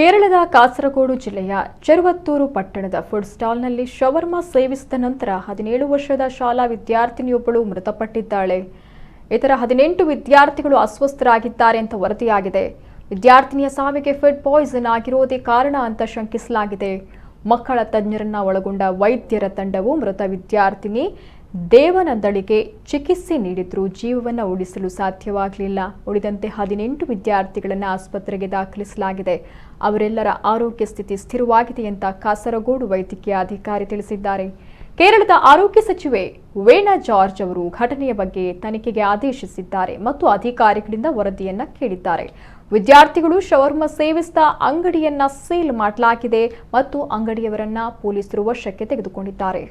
ಕೇರಳದ ಕಾಸರಗೋಡು ಜಿಲ್ಲೆಯ ಚೆರುವತ್ತೂರು ಪಟ್ಟಣದ ಫುಡ್ ಸ್ಟಾಲ್ನಲ್ಲಿ ಶವರ್ಮಾ ಸೇವಿಸಿದ ನಂತರ 17 ವರ್ಷದ ಶಾಲಾ ವಿದ್ಯಾರ್ಥಿನಿಯೊಬ್ಬಳು ಮೃತಪಟ್ಟಿದ್ದಾಳೆ. ಇತರ 18 ವಿದ್ಯಾರ್ಥಿಗಳು ಅಸ್ವಸ್ಥರಾಗಿದ್ದಾರೆ ಅಂತ ವರದಿಯಾಗಿದೆ. ವಿದ್ಯಾರ್ಥಿನಿಯ ಸಾವಿಗೆ ಫುಡ್ ಪಾಯ್ಸನ್ ಆಗಿರೋದೇ ಕಾರಣ ಅಂತ ಶಂಕಿಸಲಾಗಿದೆ. ಮಕ್ಕಳ ತಜ್ಞರನ್ನ ಒಳಗೊಂಡ ವೈದ್ಯರ ತಂಡವು ಮೃತ ವಿದ್ಯಾರ್ಥಿನಿ ದೇವನಂದಳಿಗೆ ಚಿಕಿತ್ಸೆ ನೀಡಿದ್ರೂ ಜೀವವನ್ನು ಉಳಿಸಲು ಸಾಧ್ಯವಾಗಲಿಲ್ಲ. ಉಳಿದಂತೆ 18 ವಿದ್ಯಾರ್ಥಿಗಳನ್ನು ಆಸ್ಪತ್ರೆಗೆ ದಾಖಲಿಸಲಾಗಿದೆ. ಅವರೆಲ್ಲರ ಆರೋಗ್ಯ ಸ್ಥಿತಿ ಸ್ಥಿರವಾಗಿದೆ ಅಂತ ಕಾಸರಗೋಡು ವೈದ್ಯಕೀಯ ಅಧಿಕಾರಿ ತಿಳಿಸಿದ್ದಾರೆ. ಕೇರಳದ ಆರೋಗ್ಯ ಸಚಿವೆ ವೇಣಾ ಜಾರ್ಜ್ ಅವರು ಘಟನೆಯ ಬಗ್ಗೆ ತನಿಖೆಗೆ ಆದೇಶಿಸಿದ್ದಾರೆ ಮತ್ತು ಅಧಿಕಾರಿಗಳಿಂದ ವರದಿಯನ್ನ ಕೇಳಿದ್ದಾರೆ. ವಿದ್ಯಾರ್ಥಿಗಳು ಶವರ್ಮಾ ಸೇವಿಸಿದ ಅಂಗಡಿಯನ್ನ ಸೀಲ್ ಮಾಡಲಾಗಿದೆ ಮತ್ತು ಅಂಗಡಿಯವರನ್ನ ಪೊಲೀಸರು ವಶಕ್ಕೆ ತೆಗೆದುಕೊಂಡಿದ್ದಾರೆ.